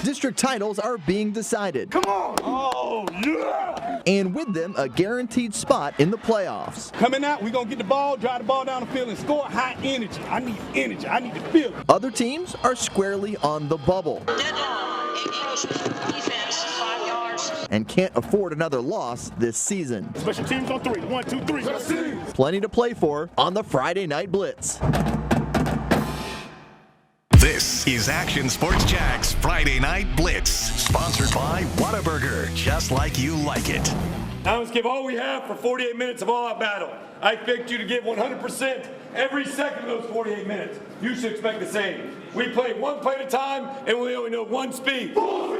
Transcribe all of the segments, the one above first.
District titles are being decided. Come on! Oh, yeah! And with them, a guaranteed spot in the playoffs. Coming out, we're going to get the ball, drive the ball down the field, and score high energy. I need energy. I need to feel it. Other teams are squarely on the bubble. Dead ball, encroachment, defense, 5 yards. And can't afford another loss this season. Special teams on 3. 1, 2, 3. Plenty to play for on the Friday Night Blitz. This is Action Sports Jack's Friday Night Blitz, sponsored by Whataburger, just like you like it. Now let's give all we have for 48 minutes of all-out battle. I expect you to give 100% every second of those 48 minutes. You should expect the same. We play one play at a time, and we only know one speed. Oh,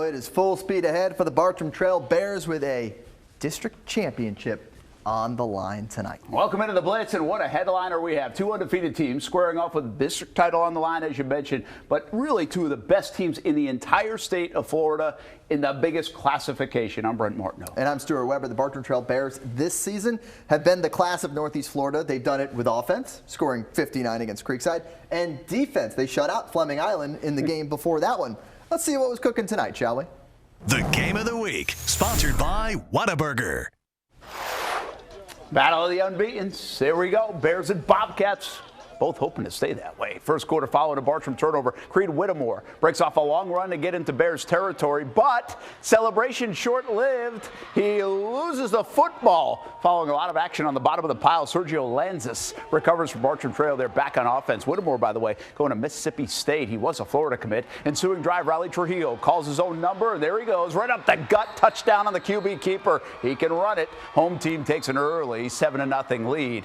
it is full speed ahead for the Bartram Trail Bears with a district championship on the line tonight. Welcome into the Blitz, and what a headliner we have. 2 undefeated teams squaring off with the district title on the line, as you mentioned, but really 2 of the best teams in the entire state of Florida in the biggest classification. I'm Brent Martineau. And I'm Stuart Weber. The Bartram Trail Bears this season have been the class of Northeast Florida. They've done it with offense, scoring 59 against Creekside, and defense. They shut out Fleming Island in the game before that one. Let's see what was cooking tonight, shall we? The Game of the Week, sponsored by Whataburger. Battle of the Unbeatens. There we go. Bears and Bobcats. Both hoping to stay that way. First quarter followed a Bartram turnover. Creed Whittemore breaks off a long run to get into Bears territory, but celebration short-lived. He loses the football. Following a lot of action on the bottom of the pile, Sergio Lanzas recovers from Bartram Trail. They're back on offense. Whittemore, by the way, going to Mississippi State. He was a Florida commit. Ensuing drive, Riley Trujillo calls his own number, and there he goes. Right up the gut, touchdown on the QB keeper. He can run it. Home team takes an early 7-0 lead.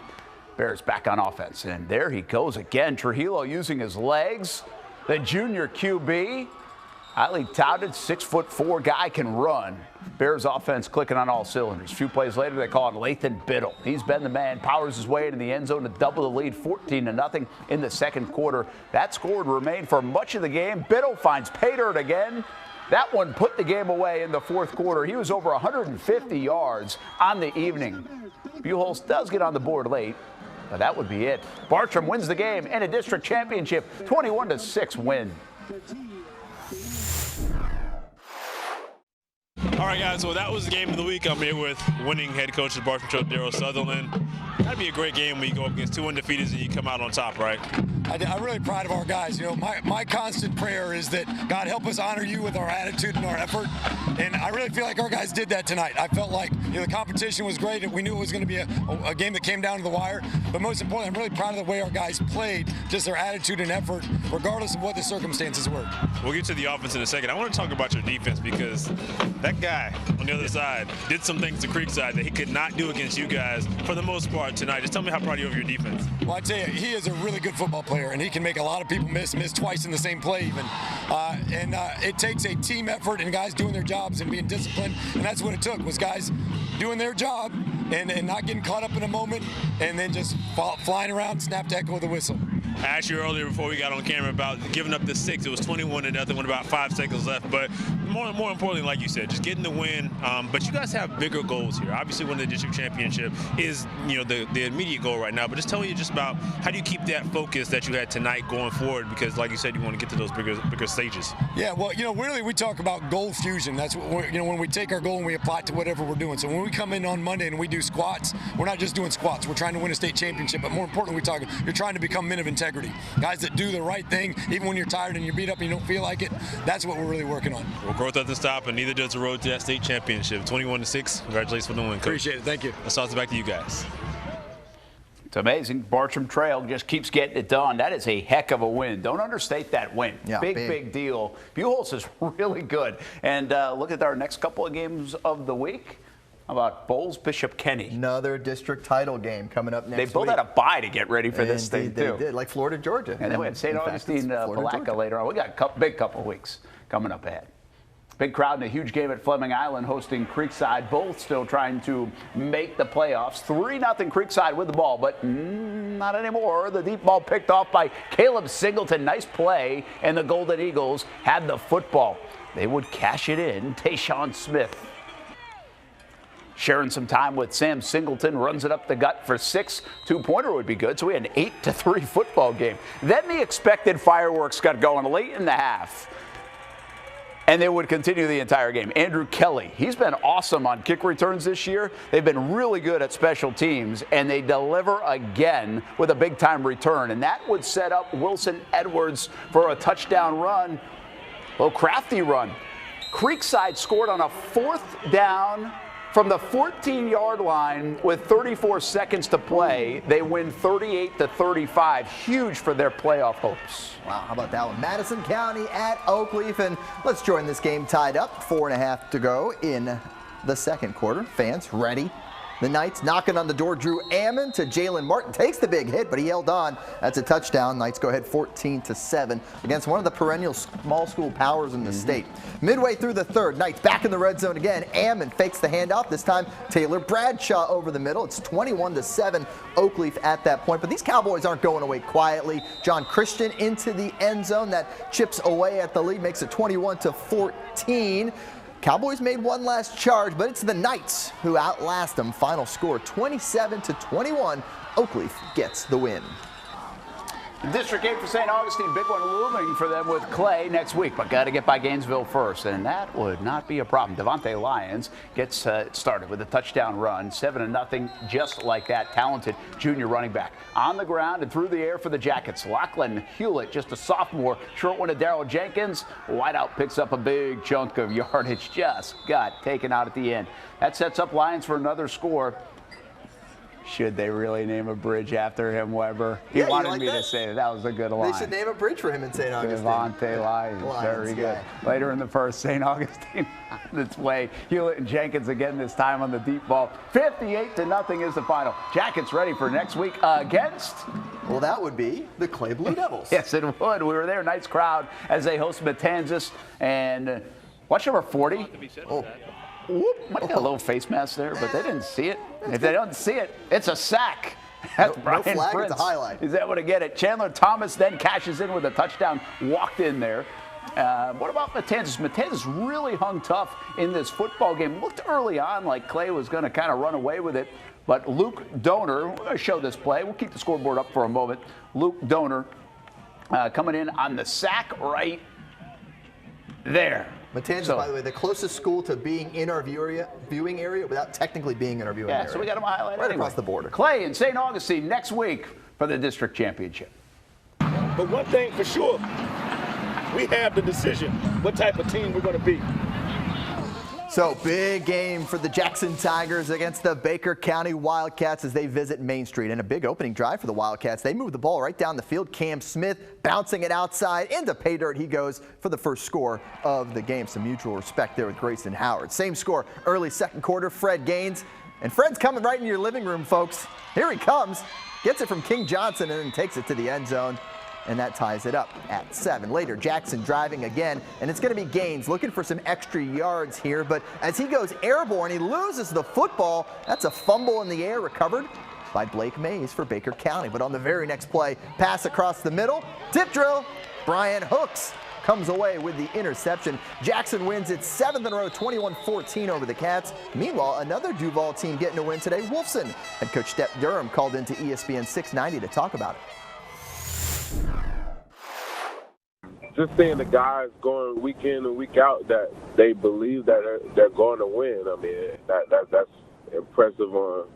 Bears back on offense, and there he goes again. Trujillo using his legs. The junior QB, highly touted 6'4" guy, can run. Bears offense clicking on all cylinders. A few plays later, they call him Lathan Biddle. He's been the man, powers his way into the end zone to double the lead, 14-0 in the second quarter. That score remained for much of the game. Biddle finds pay dirt again. That one put the game away in the fourth quarter. He was over 150 yards on the evening. Buchholz does get on the board late, but that would be it. Bartram wins the game and a district championship, 21-6 win. All right, guys, so that was the game of the week. I'm here with winning head coach of Bartram Trail, Sutherland. That'd be a great game when you go up against 2 undefeateds and you come out on top, right? I'm really proud of our guys. You know, my constant prayer is that God help us honor you with our attitude and our effort. And I really feel like our guys did that tonight. I felt like, you know, the competition was great, and we knew it was going to be a game that came down to the wire. But most importantly, I'm really proud of the way our guys played, just their attitude and effort, regardless of what the circumstances were. We'll get to the offense in a second. I want to talk about your defense because that guy on the other side did some things to Creekside that he could not do against you guys for the most part tonight. Just tell me how proud you are of your defense. Well, I tell you, he is a really good football player, and he can make a lot of people miss twice in the same play even. It takes a team effort and guys doing their jobs and being disciplined, and that's what it took, was guys doing their job and not getting caught up in a moment and then just flying around, snap to echo with a whistle. I asked you earlier before we got on camera about giving up the 6. It was 21-0 with about 5 seconds left. But more importantly, like you said, just getting the win. But you guys have bigger goals here. Obviously, winning the district championship is, you know, the immediate goal right now. But just tell me just about how do you keep that focus that you had tonight going forward? Because, like you said, you want to get to those bigger stages. Yeah, well, you know, really we talk about goal fusion. That's what, you know, when we take our goal and we apply it to whatever we're doing. So when we come in on Monday and we do squats, we're not just doing squats. We're trying to win a state championship. But more importantly, you're trying to become men of integrity. Guys that do the right thing, even when you're tired and you're beat up and you don't feel like it. That's what we're really working on. Well, growth doesn't stop, and neither does the road to that state championship. 21-6. Congratulations for the win, Coach. Appreciate it. Thank you. Let's toss it back to you guys. It's amazing. Bartram Trail just keeps getting it done. That is a heck of a win. Don't understate that win. Yeah, big deal. Buchholz is really good. And look at our next couple of games of the week. How about Bowles Bishop Kenny? Another district title game coming up next week. They both had a bye to get ready for this thing, too. They did, like Florida, Georgia. And then we have St. Augustine, Palatka later on. We got a big couple of weeks coming up ahead. Big crowd in a huge game at Fleming Island hosting Creekside. Both still trying to make the playoffs. 3-0 Creekside with the ball, but not anymore. The deep ball picked off by Caleb Singleton. Nice play, and the Golden Eagles had the football. They would cash it in. Tayshawn Smith sharing some time with Sam Singleton, runs it up the gut for 6. 2-pointer would be good. So we had an 8-3 football game. Then the expected fireworks got going late in the half. And they would continue the entire game. Andrew Kelly, he's been awesome on kick returns this year. They've been really good at special teams, and they deliver again with a big-time return. And that would set up Wilson Edwards for a touchdown run, a little crafty run. Creekside scored on a 4th down from the 14-yard line with 34 seconds to play. They win 38-35. Huge for their playoff hopes. Wow, how about that one? Madison County at Oakleaf, and let's join this game tied up. 4.5 to go in the second quarter. Fans ready. The Knights knocking on the door. Drew Ammon to Jalen Martin. Takes the big hit, but he held on. That's a touchdown. Knights go ahead 14-7 against one of the perennial small school powers in the state. Midway through the third, Knights back in the red zone again. Ammon fakes the handoff. This time, Taylor Bradshaw over the middle. It's 21-7 Oakleaf at that point. But these Cowboys aren't going away quietly. John Christian into the end zone. That chips away at the lead, makes it 21-14. Cowboys made one last charge, but it's the Knights who outlast them. Final score 27-21. Oakleaf gets the win. The district game for St. Augustine, big one looming for them with Clay next week, but got to get by Gainesville first, and that would not be a problem. Devontae Lyons gets started with a touchdown run, 7-0, just like that. Talented junior running back. On the ground and through the air for the Jackets. Lachlan Hewlett, just a sophomore, short one to Darrell Jenkins. Wideout picks up a big chunk of yardage, just got taken out at the end. That sets up Lyons for another score. Should they really name a bridge after him, Weber? He wanted me to say that. That was a good line. They should name a bridge for him in St. Augustine. Devontae Lyons. Very good. Later in the first, St. Augustine on its way. Hewlett and Jenkins again this time on the deep ball. 58-0 is the final. Jackets ready for next week against? Well, that would be the Clay Blue Devils. Yes, it would. We were there. Nice crowd as they host Matanzas. And watch number 40. Oh. Whoop, might have a little face mask there, but they didn't see it. If they don't see it, it's a sack. That's Brian no flag, Prince. it's a highlight. Is able to get it. Chandler Thomas then cashes in with a touchdown, walked in there. What about Matanzas? Matanzas really hung tough in this football game. Looked early on like Clay was going to kind of run away with it, but Luke Donor, we're going to show this play. We'll keep the scoreboard up for a moment. Luke Donor coming in on the sack right there. Matanzas, by the way, the closest school to being in our viewing area without technically being in our viewing area. Yeah, so we got them highlighted right anyway. across the border. Clay and St. Augustine next week for the district championship. But one thing for sure, we have the decision what type of team we're going to be. So big game for the Jackson Tigers against the Baker County Wildcats as they visit Main Street. And a big opening drive for the Wildcats. They move the ball right down the field. Cam Smith bouncing it outside. Into pay dirt he goes for the first score of the game. Some mutual respect there with Grayson Howard. Same score early second quarter. Fred Gaines. And Fred's coming right in your living room, folks. Here he comes. Gets it from King Johnson and then takes it to the end zone. And that ties it up at 7. Later, Jackson driving again, and it's going to be Gaines looking for some extra yards here, but as he goes airborne, he loses the football. That's a fumble in the air recovered by Blake Mays for Baker County. But on the very next play, pass across the middle, tip drill, Brian Hooks comes away with the interception. Jackson wins its 7th in a row, 21-14 over the Cats. Meanwhile, another Duval team getting a win today, Wolfson. Head coach Step Durham called into ESPN 690 to talk about it. Just seeing the guys going week in and week out that they believe that they're going to win. I mean, that's impressive on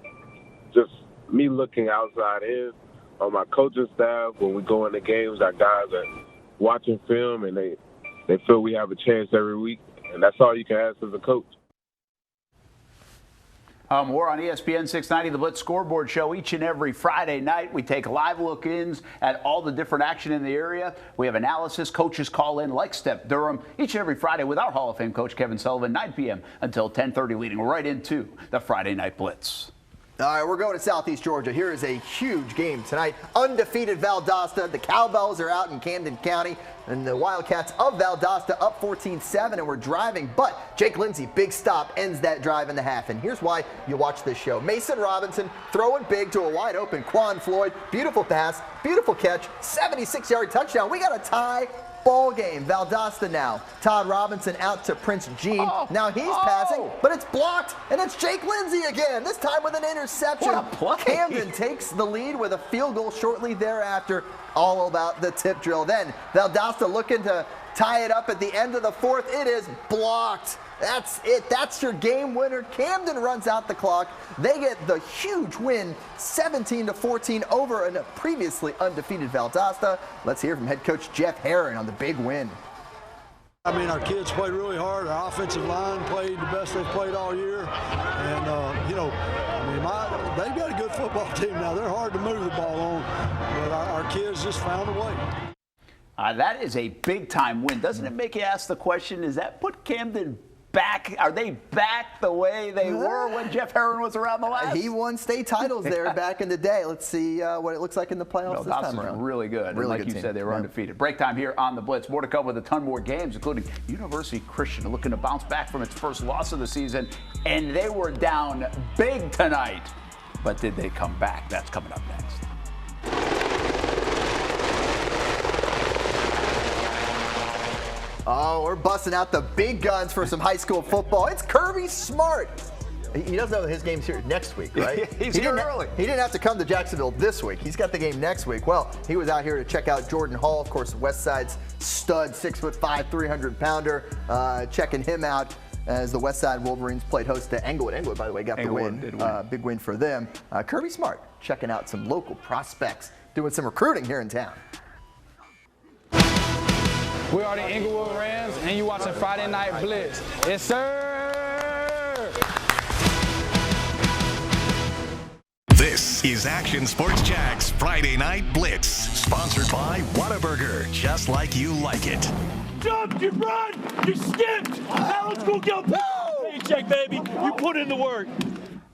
just me looking outside in on my coaching staff. When we go into games, our guys are watching film and they feel we have a chance every week, and that's all you can ask as a coach. More on ESPN 690, the Blitz Scoreboard Show each and every Friday night. We take live look-ins at all the different action in the area. We have analysis. Coaches call in like Step Durham each and every Friday with our Hall of Fame coach Kevin Sullivan, 9 p.m. until 10:30, leading right into the Friday Night Blitz. All right, we're going to Southeast Georgia. Here is a huge game tonight. Undefeated Valdosta. The Cowbells are out in Camden County, and the Wildcats of Valdosta up 14-7, and we're driving. But Jake Lindsey, big stop, ends that drive in the half. And here's why you watch this show. Mason Robinson throwing big to a wide open Quan Floyd. Beautiful pass, beautiful catch, 76-yard touchdown. We got a tie ball game. Valdosta now. Todd Robinson out to Prince Jean. Now he's passing, but it's blocked, and it's Jake Lindsay again, this time with an interception. What a play. Camden takes the lead with a field goal shortly thereafter. All about the tip drill. Then Valdosta looking to tie it up at the end of the fourth. It is blocked. That's it. That's your game winner. Camden runs out the clock. They get the huge win, 17-14 over a previously undefeated Valdosta. Let's hear from head coach Jeff Herron on the big win. I mean, our kids played really hard. Our offensive line played the best they've played all year. And, you know, I mean, they've got a good football team now. They're hard to move the ball on, but our kids just found a way. That is a big-time win. Doesn't it make you ask the question, does that put Camden back? Are they back the way they were when Jeff Herron was around the last? He won state titles there back in the day. Let's see what it looks like in the playoffs this time around. Really good. Really and like good you team. said, they were undefeated. Break time here on the Blitz. More to come with a ton more games, including University Christian looking to bounce back from its first loss of the season. And they were down big tonight. But did they come back? That's coming up next. Oh, we're busting out the big guns for some high school football. It's Kirby Smart. He doesn't know his game's here next week, right? He's here early. He didn't have to come to Jacksonville this week. He's got the game next week. Well, he was out here to check out Jordan Hall, of course, Westside's stud, 6'5", 300-pounder. Checking him out as the Westside Wolverines played host to Englewood. Englewood, by the way, got the win. Big win for them. Kirby Smart checking out some local prospects, doing some recruiting here in town. We are the Englewood Rams, and you watching Friday Night Blitz. Yes, sir! This is Action Sports Jack's Friday Night Blitz, sponsored by Whataburger, just like you like it. Jumped, you run, you skipped. Now let's go get a paycheck, baby. You put in the work.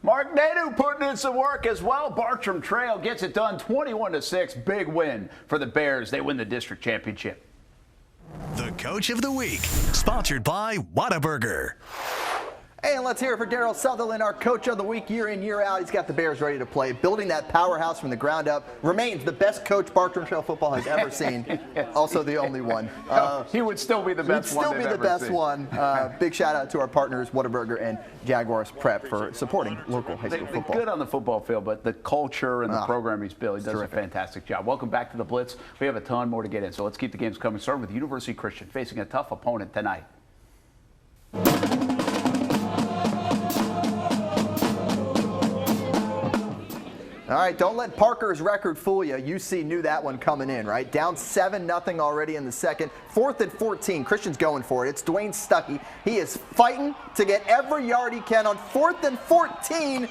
Mark Nadu putting in some work as well. Bartram Trail gets it done 21-6. Big win for the Bears. They win the district championship. The Coach of the Week, sponsored by Whataburger. And let's hear it for Daryl Sutherland, our Coach of the Week, year in, year out. He's got the Bears ready to play. Building that powerhouse from the ground up. Remains the best coach Bartram Trail football has ever seen. Also the only one. He would still be the best one. He'd still be the best one. Big shout out to our partners, Whataburger and Jaguars Prep, for supporting local high school football. They're good on the football field, but the culture and the program he's built, he does a fantastic job. Welcome back to the Blitz. We have a ton more to get in, so let's keep the games coming. Starting with University Christian facing a tough opponent tonight. All right, don't let Parker's record fool you. UC knew that one coming in, right? Down 7-0 already in the second. 4th and 14. Christian's going for it. It's Dwayne Stuckey. He is fighting to get every yard he can on 4th and 14,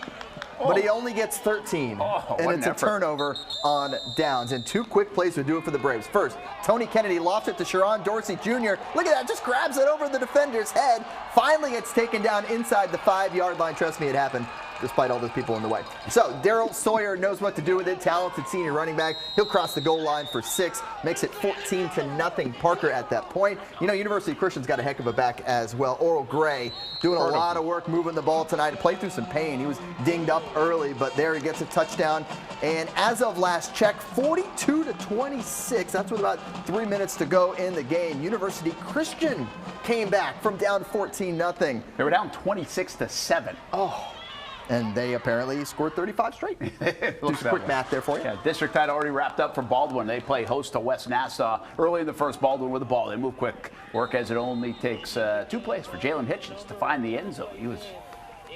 but he only gets 13. And it's a turnover on downs. And two quick plays would do it for the Braves. First, Tony Kennedy lofts it to Sharon Dorsey Jr. Look at that, just grabs it over the defender's head. Finally, it's taken down inside the 5-yard line. Trust me, it happened, despite all those people in the way. So Daryl Sawyer knows what to do with it. Talented senior running back. He'll cross the goal line for 6. Makes it 14-0 Parker at that point. You know, University Christian's got a heck of a back as well. Oral Gray doing a lot of work moving the ball tonight. Played through some pain. He was dinged up early, but there he gets a touchdown. And as of last check, 42-26. That's with about 3 minutes to go in the game. University Christian came back from down 14-0. They were down 26-7. And they apparently scored 35 straight. Do some quick math there for you. Yeah, district title already wrapped up for Baldwin. They play host to West Nassau. Early in the first, Baldwin with the ball. They move quick. Work as it only takes 2 plays for Jalen Hitchens to find the end zone. He was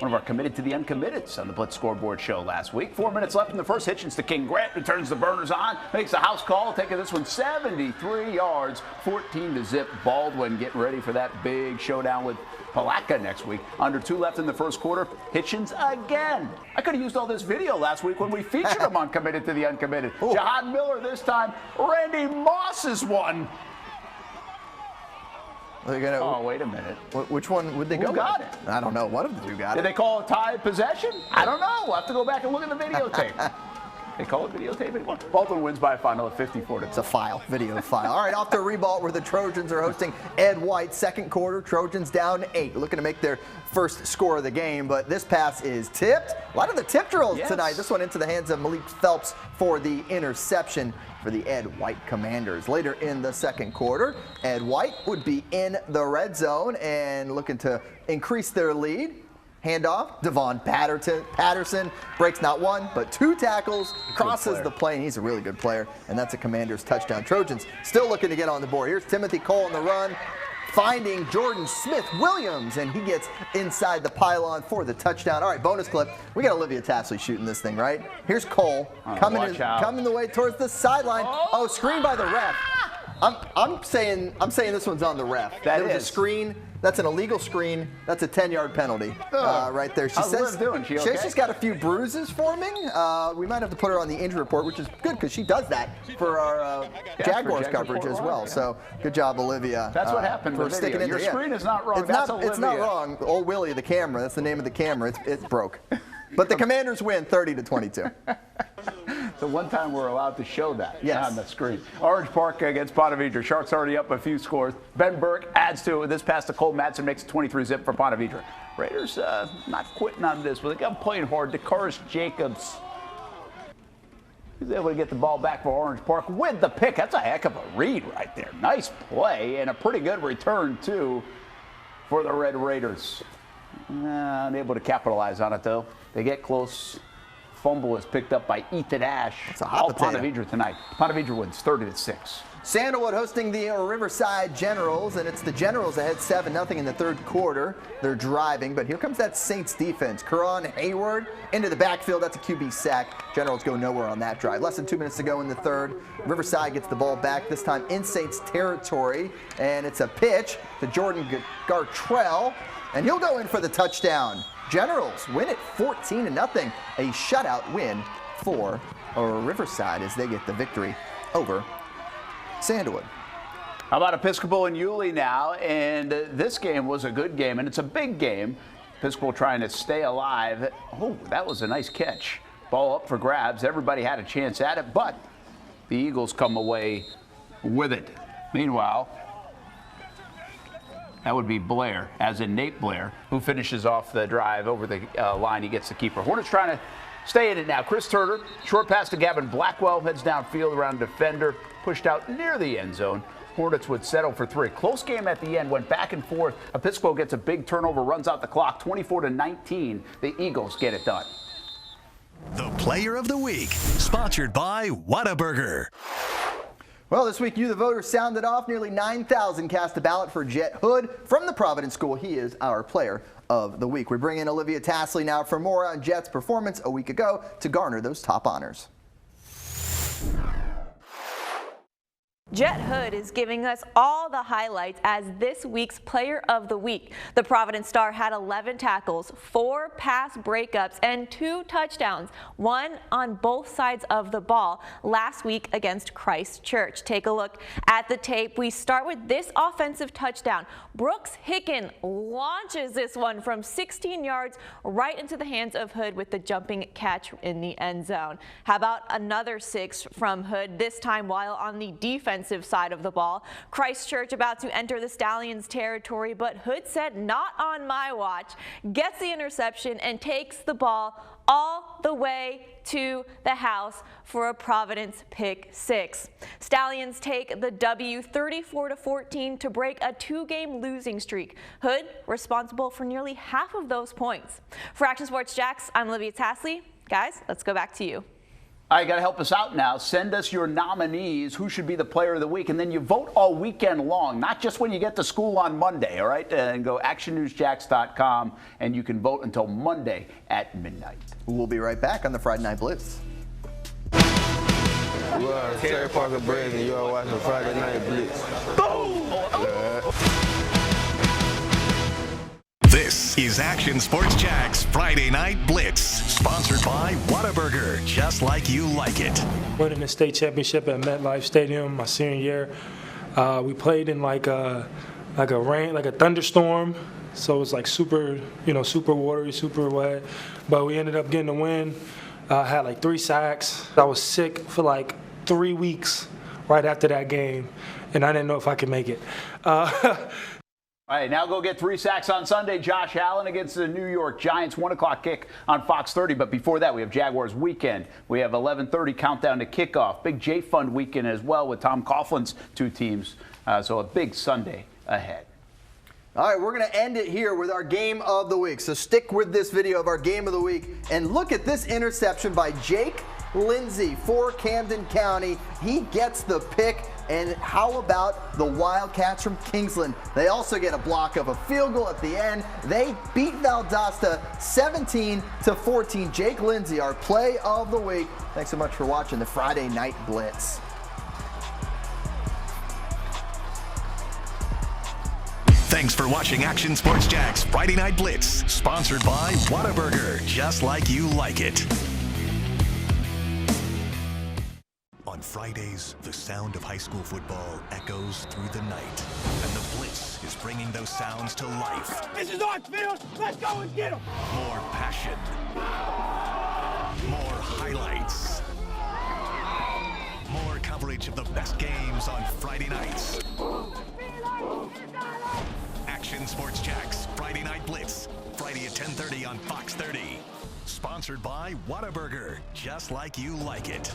one of our committed to the uncommitteds on the Blitz scoreboard show last week. 4 minutes left in the first. Hitchens to King Grant, who turns the burners on, makes a house call, taking this one 73 yards, 14-0. Baldwin getting ready for that big showdown with Palatka next week. Under 2 left in the first quarter. Hitchens again. I could have used all this video last week when we featured him on Committed to the Uncommitted. Jahad Miller this time. Randy Moss's one. Oh, wait a minute. Which one would they go Who got with? it? I don't know. One of the two got it. Did they call a tie possession? I don't know. We'll have to go back and look at the videotape. They call it videotaping. Baldwin wins by a final of 54-10. It's a file, video file. All right, off to Reball where the Trojans are hosting Ed White. Second quarter, Trojans down 8, looking to make their first score of the game. But this pass is tipped. A lot of the tip drills tonight. This one into the hands of Malik Phelps for the interception for the Ed White Commanders. Later in the second quarter, Ed White would be in the red zone and looking to increase their lead. Handoff, Devon Patterson breaks not one, but 2 tackles, crosses the plane. He's a really good player, and that's a Commander's touchdown. Trojans still looking to get on the board. Here's Timothy Cole on the run, finding Jordan Smith-Williams, and he gets inside the pylon for the touchdown. All right, bonus clip. We got Olivia Tasley shooting this thing, right? Here's Cole coming the way towards the sideline. Oh, screen by the ref. I'm saying this one's on the ref. There was a screen. That's an illegal screen. That's a 10-yard penalty right there. She says she's got a few bruises forming. We might have to put her on the injury report, which is good because she does that for our Jaguars coverage as well. So good job, Olivia. That's what happened for sticking in there. Your screen is not wrong. It's not wrong. Old Willie, the camera. That's the name of the camera. It's broke. But the Commanders win 30-22. The one time we're allowed to show that on the screen. Orange Park against Ponte Vedra. Sharks already up a few scores. Ben Burke adds to it with this pass to Cole Madsen, makes it 23-zip for Ponte Vedra. Raiders not quitting on this, but they got playing hard. DeCaris Jacobs is able to get the ball back for Orange Park with the pick. That's a heck of a read right there. Nice play and a pretty good return, too, for the Red Raiders. Unable to capitalize on it, though. They get close. Fumble is picked up by Ethan Ash. It's a hot Ponte Vedra tonight. Ponte Vedra wins 30-6. Sandalwood hosting the Riverside Generals, and it's the Generals ahead 7-0 in the third quarter. They're driving, but here comes that Saints defense. Karan Hayward into the backfield. That's a QB sack. Generals go nowhere on that drive. Less than 2 minutes to go in the third. Riverside gets the ball back, this time in Saints territory, and it's a pitch to Jordan Gartrell, and he'll go in for the touchdown. Generals win it 14-0. A shutout win for Riverside as they get the victory over Sandalwood. How about Episcopal and Yulee now? And this game was a good game, and it's a big game. Episcopal trying to stay alive. Oh, that was a nice catch. Ball up for grabs. Everybody had a chance at it, but the Eagles come away with it. Meanwhile, that would be Blair, as in Nate Blair, who finishes off the drive over the line. He gets the keeper. Hornets trying to stay in it now. Chris Turner, short pass to Gavin Blackwell, heads downfield around defender, pushed out near the end zone. Hornets would settle for 3. Close game at the end, went back and forth. Episcopal gets a big turnover, runs out the clock, 24-19. The Eagles get it done. The Player of the Week, sponsored by Whataburger. Well, this week, you, the voters, sounded off. Nearly 9,000 cast a ballot for Jet Hood from the Providence School. He is our Player of the Week. We bring in Olivia Tasley now for more on Jet's performance a week ago to garner those top honors. Jet Hood is giving us all the highlights as this week's Player of the Week. The Providence star had 11 tackles, 4 pass breakups, and 2 touchdowns, one on both sides of the ball last week against Christ Church. Take a look at the tape. We start with this offensive touchdown. Brooks Hicken launches this one from 16 yards right into the hands of Hood with the jumping catch in the end zone. How about another 6 from Hood, this time while on the defensive side of the ball. Christ Church about to enter the Stallions territory, but Hood said, "Not on my watch," gets the interception and takes the ball all the way to the house for a Providence pick 6. Stallions take the W 34-14 to break a 2-game losing streak. Hood responsible for nearly half of those points. For Action Sports Jacks, I'm Olivia Tasley. Guys, let's go back to you. All right, you got to help us out now. Send us your nominees, who should be the Player of the Week, and then you vote all weekend long, not just when you get to school on Monday, all right? And go actionnewsjacks.com, and you can vote until Monday at midnight. We'll be right back on the Friday Night Blitz. Well, Terry Parker Brand, and you are watching Friday Night Blitz. Boom! This is Action Sports Jacks Friday Night Blitz, sponsored by Whataburger, just like you like it. Winning the state championship at MetLife Stadium my senior year. We played in like a thunderstorm, so it was like super watery, super wet. But we ended up getting a win. I had like 3 sacks. I was sick for like 3 weeks right after that game, and I didn't know if I could make it. All right, now go get 3 sacks on Sunday. Josh Allen against the New York Giants, 1 o'clock kick on Fox 30. But before that, we have Jaguars weekend. We have 11:30 countdown to kickoff. Big J Fund weekend as well with Tom Coughlin's 2 teams. So a big Sunday ahead. All right, we're going to end it here with our game of the week. So stick with this video of our game of the week and look at this interception by Jake Lindsey for Camden County. He gets the pick. And how about the Wildcats from Kingsland? They also get a block of a field goal at the end. They beat Valdosta 17-14. Jake Lindsey, our play of the week. Thanks so much for watching the Friday Night Blitz. Thanks for watching Action Sports Jack's Friday Night Blitz, sponsored by Whataburger, just like you like it. On Fridays, the sound of high school football echoes through the night, and the Blitz is bringing those sounds to life. This is our field. Let's go and get them. More passion, more highlights, more coverage of the best games on Friday nights. Action Sports Jack's Friday Night Blitz, Friday at 10:30 on Fox 30. Sponsored by Whataburger, just like you like it.